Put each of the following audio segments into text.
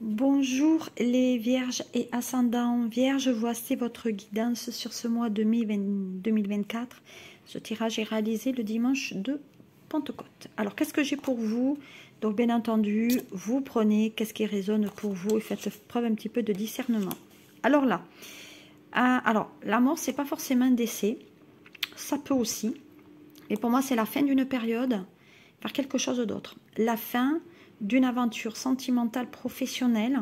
Bonjour les vierges et ascendants vierges, voici votre guidance sur ce mois de mai 2024. Ce tirage est réalisé le dimanche de Pentecôte. Alors qu'est-ce que j'ai pour vous? Donc bien entendu, vous prenez qu'est-ce qui résonne pour vous et faites preuve un petit peu de discernement. Alors là, la mort c'est pas forcément un décès, ça peut aussi, mais pour moi c'est la fin d'une période, faire quelque chose d'autre. La fin d'une aventure sentimentale professionnelle,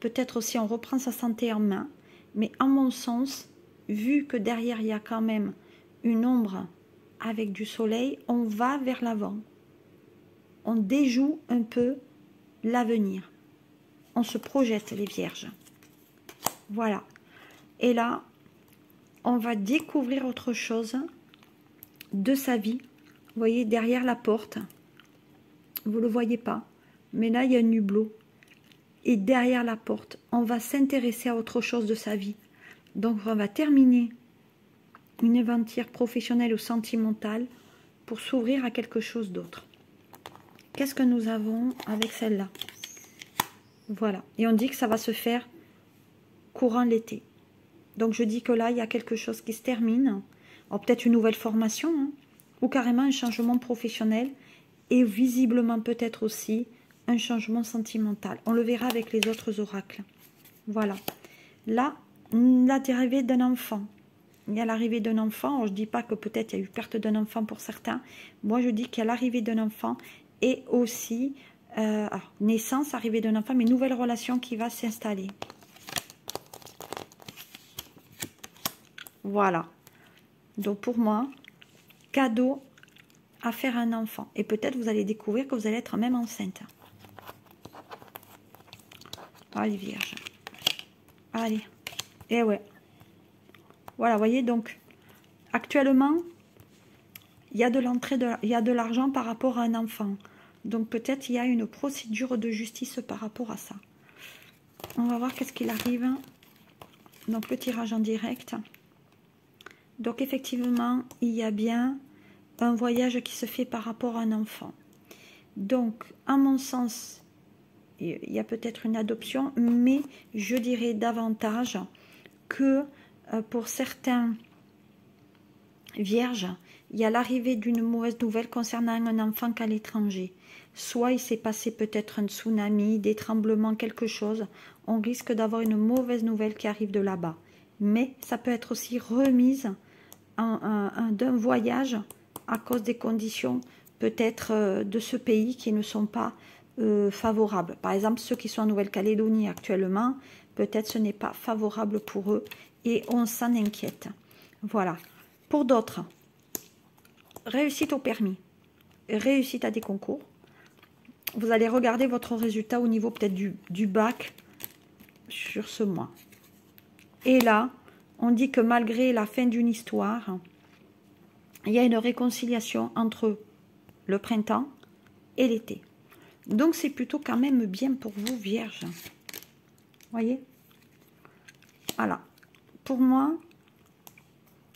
peut-être aussi on reprend sa santé en main, mais à mon sens, vu que derrière il y a quand même une ombre avec du soleil, on va vers l'avant. On déjoue un peu l'avenir. On se projette les vierges. Voilà. Et là, on va découvrir autre chose de sa vie. Vous voyez, derrière la porte, vous ne le voyez pas, mais là, il y a un hublot. Et derrière la porte, on va s'intéresser à autre chose de sa vie. Donc, on va terminer une aventure professionnelle ou sentimentale pour s'ouvrir à quelque chose d'autre. Qu'est-ce que nous avons avec celle-là? Voilà. Et on dit que ça va se faire courant l'été. Donc, je dis que là, il y a quelque chose qui se termine. Peut-être une nouvelle formation, hein, ou carrément un changement professionnel. Et visiblement, peut-être aussi un changement sentimental. On le verra avec les autres oracles. Voilà. Là, l'arrivée d'un enfant. Il y a l'arrivée d'un enfant. Alors, je ne dis pas que peut-être il y a eu perte d'un enfant pour certains. Moi, je dis qu'il y a l'arrivée d'un enfant et aussi naissance, arrivée d'un enfant, mais nouvelle relation qui va s'installer. Voilà. Donc, pour moi, cadeau à faire un enfant. Et peut-être vous allez découvrir que vous allez être même enceinte. Allez, vierge. Allez. Et ouais. Voilà, vous voyez, donc, actuellement, il y a de l'entrée, il y a de l'argent par rapport à un enfant. Donc, peut-être il y a une procédure de justice par rapport à ça. On va voir qu'est-ce qu'il arrive. Donc, le tirage en direct. Donc, effectivement, il y a bien un voyage qui se fait par rapport à un enfant. Donc, à mon sens, il y a peut-être une adoption, mais je dirais davantage que pour certains vierges, il y a l'arrivée d'une mauvaise nouvelle concernant un enfant qu'à l'étranger. Soit il s'est passé peut-être un tsunami, des tremblements, quelque chose. On risque d'avoir une mauvaise nouvelle qui arrive de là-bas. Mais ça peut être aussi remise d'un voyage à cause des conditions peut-être de ce pays qui ne sont pas favorables. Par exemple, ceux qui sont en Nouvelle-Calédonie actuellement, peut-être ce n'est pas favorable pour eux et on s'en inquiète. Voilà. Pour d'autres, réussite au permis, réussite à des concours. Vous allez regarder votre résultat au niveau peut-être du bac sur ce mois. Et là, on dit que malgré la fin d'une histoire, il y a une réconciliation entre le printemps et l'été. Donc, c'est plutôt quand même bien pour vous, vierge. Voyez? Voilà. Pour moi,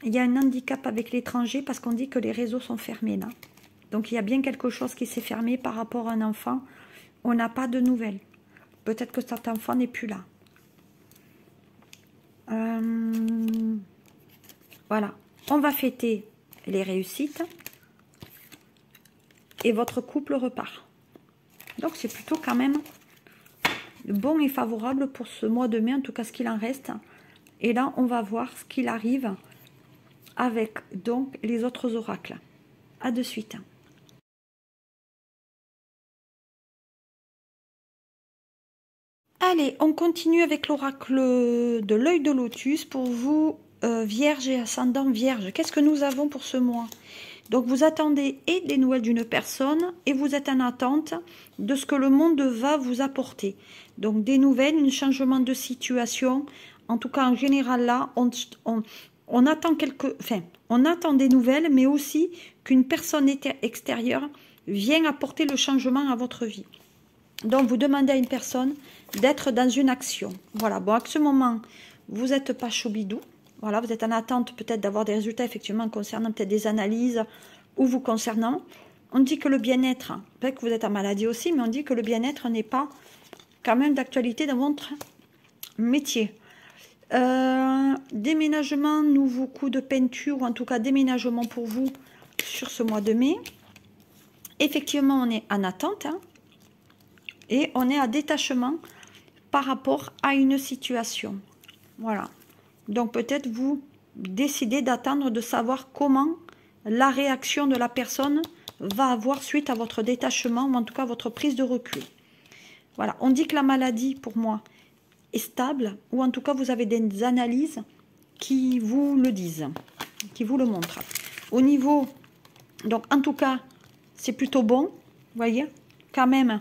il y a un handicap avec l'étranger parce qu'on dit que les réseaux sont fermés là. Donc, il y a bien quelque chose qui s'est fermé par rapport à un enfant. On n'a pas de nouvelles. Peut-être que cet enfant n'est plus là. Voilà. On va fêter les réussites. Et votre couple repart. Donc, c'est plutôt quand même bon et favorable pour ce mois de mai, en tout cas ce qu'il en reste. Et là, on va voir ce qu'il arrive avec donc les autres oracles. À de suite. Allez, on continue avec l'oracle de l'œil de lotus pour vous, vierge et ascendant vierge. Qu'est-ce que nous avons pour ce mois? Donc, vous attendez et des nouvelles d'une personne et vous êtes en attente de ce que le monde va vous apporter. Donc, des nouvelles, un changement de situation. En tout cas, en général, là, on attend on attend des nouvelles, mais aussi qu'une personne extérieure vienne apporter le changement à votre vie. Donc, vous demandez à une personne d'être dans une action. Voilà, bon, à ce moment, vous n'êtes pas chaud bidou. Voilà, vous êtes en attente peut-être d'avoir des résultats, effectivement, concernant peut-être des analyses ou vous concernant. On dit que le bien-être, peut-être que vous êtes en maladie aussi, mais on dit que le bien-être n'est pas quand même d'actualité dans votre métier. Déménagement, nouveau coup de peinture, ou en tout cas déménagement pour vous sur ce mois de mai. Effectivement, on est en attente, hein, et on est à détachement par rapport à une situation. Voilà. Donc peut-être vous décidez d'attendre de savoir comment la réaction de la personne va avoir suite à votre détachement, ou en tout cas votre prise de recul. Voilà. On dit que la maladie, pour moi, est stable, ou en tout cas vous avez des analyses qui vous le disent, qui vous le montrent. Au niveau, donc en tout cas, c'est plutôt bon, vous voyez, quand même,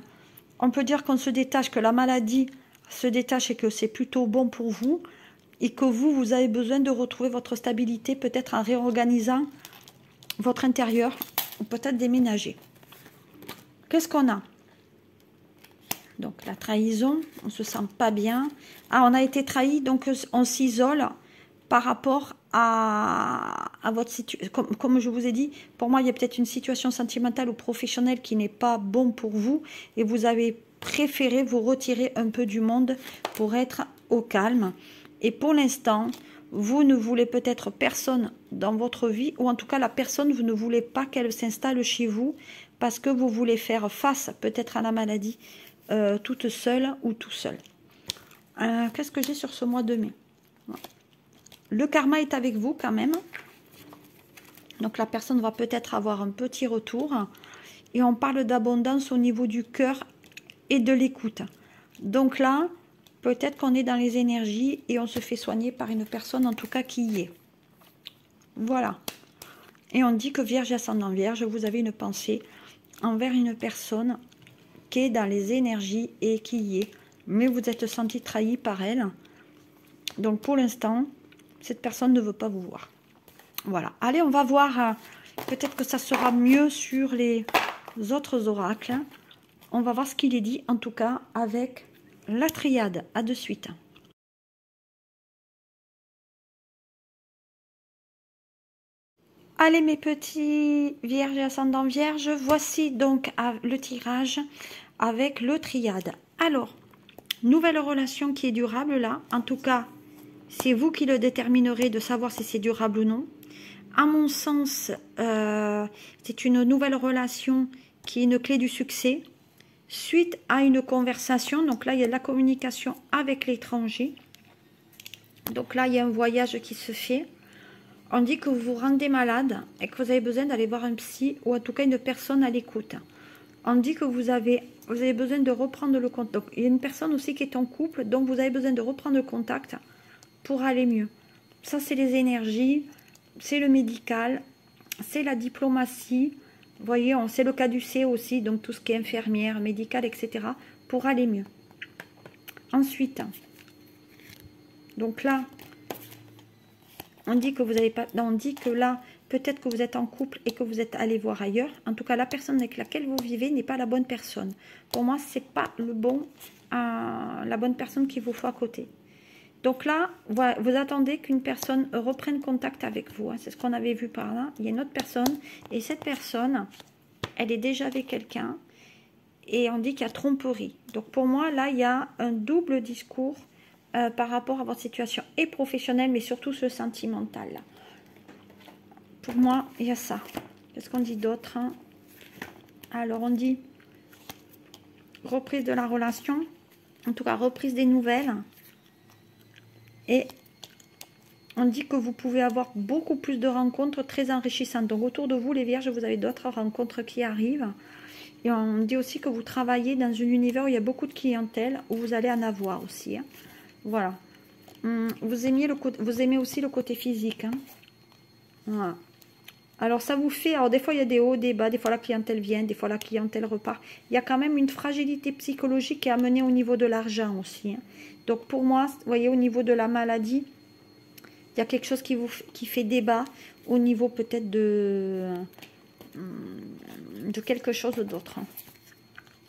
on peut dire qu'on se détache, que la maladie se détache et que c'est plutôt bon pour vous, et que vous avez besoin de retrouver votre stabilité, peut-être en réorganisant votre intérieur, ou peut-être déménager. Qu'est-ce qu'on a? Donc la trahison, on ne se sent pas bien. Ah, on a été trahi, donc on s'isole par rapport à votre situation. Comme je vous ai dit, pour moi, il y a peut-être une situation sentimentale ou professionnelle qui n'est pas bon pour vous. Et vous avez préféré vous retirer un peu du monde pour être au calme. Et pour l'instant, vous ne voulez peut-être personne dans votre vie. Ou en tout cas, la personne, vous ne voulez pas qu'elle s'installe chez vous. Parce que vous voulez faire face peut-être à la maladie. Toute seule ou tout seul. Qu'est-ce que j'ai sur ce mois de mai? Le karma est avec vous quand même. Donc la personne va peut-être avoir un petit retour. Et on parle d'abondance au niveau du cœur et de l'écoute. Donc là, peut-être qu'on est dans les énergies et on se fait soigner par une personne en tout cas qui y est. Voilà. Et on dit que Vierge et ascendant Vierge, vous avez une pensée envers une personne qui est dans les énergies et qui y est. Mais vous êtes senti trahi par elle. Donc pour l'instant, cette personne ne veut pas vous voir. Voilà. Allez, on va voir. Peut-être que ça sera mieux sur les autres oracles. On va voir ce qu'il est dit, en tout cas, avec la triade. À de suite. Allez mes petits vierges et ascendants vierges, voici donc le tirage avec le triade. Alors, nouvelle relation qui est durable là, en tout cas, c'est vous qui le déterminerez de savoir si c'est durable ou non. À mon sens, c'est une nouvelle relation qui est une clé du succès, suite à une conversation. Donc là, il y a de la communication avec l'étranger. Donc là, il y a un voyage qui se fait. On dit que vous vous rendez malade et que vous avez besoin d'aller voir un psy ou en tout cas une personne à l'écoute. On dit que vous avez besoin de reprendre le contact. Donc, il y a une personne aussi qui est en couple, donc vous avez besoin de reprendre le contact pour aller mieux. Ça, c'est les énergies, c'est le médical, c'est la diplomatie. Vous voyez, c'est le caducée aussi, donc tout ce qui est infirmière, médical, etc. pour aller mieux. Ensuite, donc là, on dit que vous n'avez pas. On dit que là, peut-être que vous êtes en couple et que vous êtes allé voir ailleurs. En tout cas, la personne avec laquelle vous vivez n'est pas la bonne personne. Pour moi, c'est pas la bonne personne qu'il vous faut à côté. Donc là, voilà, vous attendez qu'une personne reprenne contact avec vous. Hein. C'est ce qu'on avait vu par là. Il y a une autre personne. Et cette personne, elle est déjà avec quelqu'un. Et on dit qu'il y a tromperie. Donc pour moi, là, il y a un double discours par rapport à votre situation et professionnelle, mais surtout ce sentimental. Là. Pour moi, il y a ça. Qu'est-ce qu'on dit d'autre, hein? Alors, on dit reprise de la relation. En tout cas, reprise des nouvelles. Et on dit que vous pouvez avoir beaucoup plus de rencontres très enrichissantes. Donc, autour de vous, les vierges, vous avez d'autres rencontres qui arrivent. Et on dit aussi que vous travaillez dans un univers où il y a beaucoup de clientèle, où vous allez en avoir aussi. Hein. Voilà. Vous aimez aussi le côté physique. Hein. Voilà. Alors, ça vous fait... Alors, des fois, il y a des hauts, des bas. Des fois, la clientèle vient. Des fois, la clientèle repart. Il y a quand même une fragilité psychologique qui est amenée au niveau de l'argent aussi. Hein. Donc, pour moi, vous voyez, au niveau de la maladie, il y a quelque chose qui fait débat au niveau peut-être de quelque chose d'autre. Hein.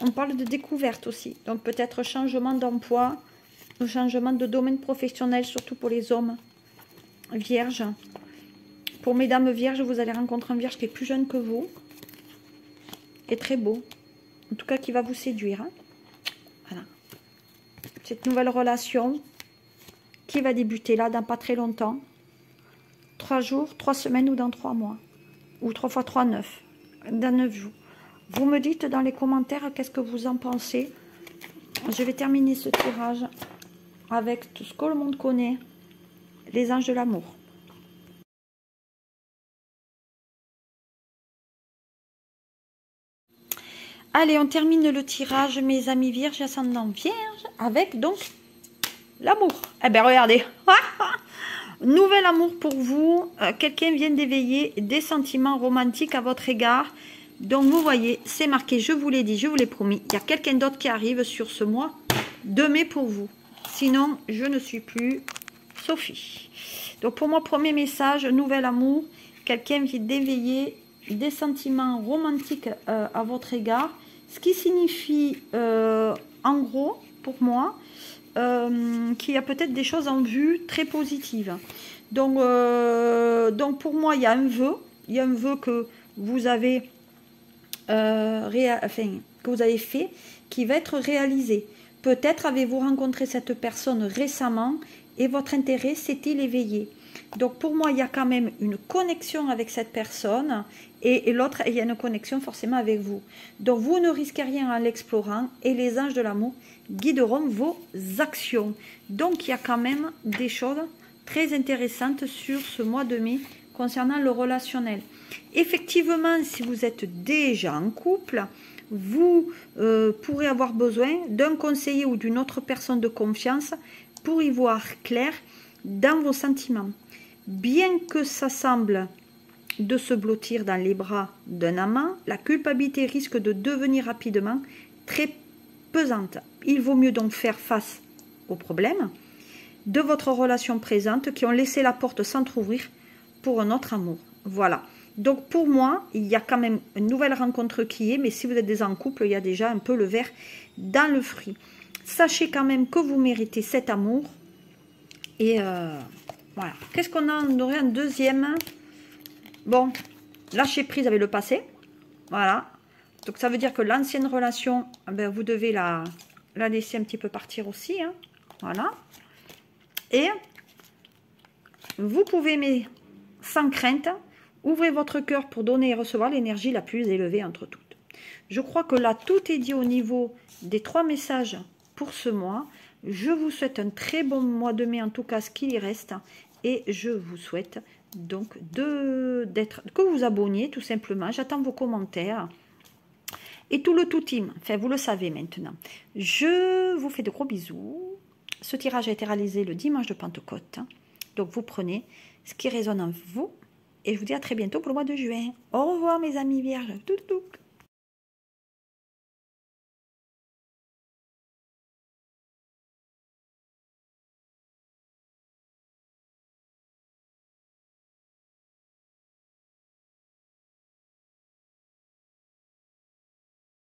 On parle de découverte aussi. Donc, peut-être changement d'emploi, changement de domaine professionnel, surtout pour les hommes vierges. Pour mesdames vierges, vous allez rencontrer un vierge qui est plus jeune que vous. Et très beau. En tout cas, qui va vous séduire. Hein. Voilà. cette nouvelle relation qui va débuter là dans pas très longtemps. 3 jours, 3 semaines ou dans 3 mois. Ou 3 fois 3, 9. Dans 9 jours. Vous me dites dans les commentaires qu'est-ce que vous en pensez. Je vais terminer ce tirage avec tout ce que le monde connaît. Les anges de l'amour. Allez, on termine le tirage, mes amis vierges, ascendant vierge, avec donc l'amour. Eh bien, regardez. Nouvel amour pour vous. Quelqu'un vient d'éveiller des sentiments romantiques à votre égard. Donc, vous voyez, c'est marqué, je vous l'ai dit, je vous l'ai promis. Il y a quelqu'un d'autre qui arrive sur ce mois de mai pour vous. Sinon, je ne suis plus Sophie. Donc, pour moi, premier message, nouvel amour. Quelqu'un vient d'éveiller des sentiments romantiques à votre égard. Ce qui signifie, en gros, pour moi, qu'il y a peut-être des choses en vue très positives. Donc pour moi, il y a un vœu. Il y a un vœu que vous avez, que vous avez fait, qui va être réalisé. Peut-être avez-vous rencontré cette personne récemment et votre intérêt s'est-il éveillé. Donc pour moi, il y a quand même une connexion avec cette personne et l'autre, il y a une connexion forcément avec vous. Donc vous ne risquez rien en l'explorant et les anges de l'amour guideront vos actions. Donc il y a quand même des choses très intéressantes sur ce mois de mai concernant le relationnel. Effectivement, si vous êtes déjà en couple, vous pourrez avoir besoin d'un conseiller ou d'une autre personne de confiance pour y voir clair dans vos sentiments. Bien que ça semble de se blottir dans les bras d'un amant, la culpabilité risque de devenir rapidement très pesante. Il vaut mieux donc faire face aux problèmes de votre relation présente qui ont laissé la porte s'entrouvrir pour un autre amour. Voilà. Donc pour moi, il y a quand même une nouvelle rencontre qui est, mais si vous êtes déjà en couple, il y a déjà un peu le verre dans le fruit. Sachez quand même que vous méritez cet amour. Et voilà. Qu'est-ce qu'on a? On aurait un deuxième. Bon, lâcher prise avec le passé. Voilà. Donc ça veut dire que l'ancienne relation, ben, vous devez la laisser un petit peu partir aussi. Hein. Voilà. Et vous pouvez, mais sans crainte, ouvrez votre cœur pour donner et recevoir l'énergie la plus élevée entre toutes. Je crois que là, tout est dit au niveau des 3 messages pour ce mois. Je vous souhaite un très bon mois de mai, en tout cas ce qu'il y reste. Et je vous souhaite donc que vous vous abonniez tout simplement. J'attends vos commentaires. Et tout le tout team, enfin vous le savez maintenant. Je vous fais de gros bisous. Ce tirage a été réalisé le dimanche de Pentecôte. Donc vous prenez ce qui résonne en vous. Et je vous dis à très bientôt pour le mois de juin. Au revoir mes amis vierges. Tout.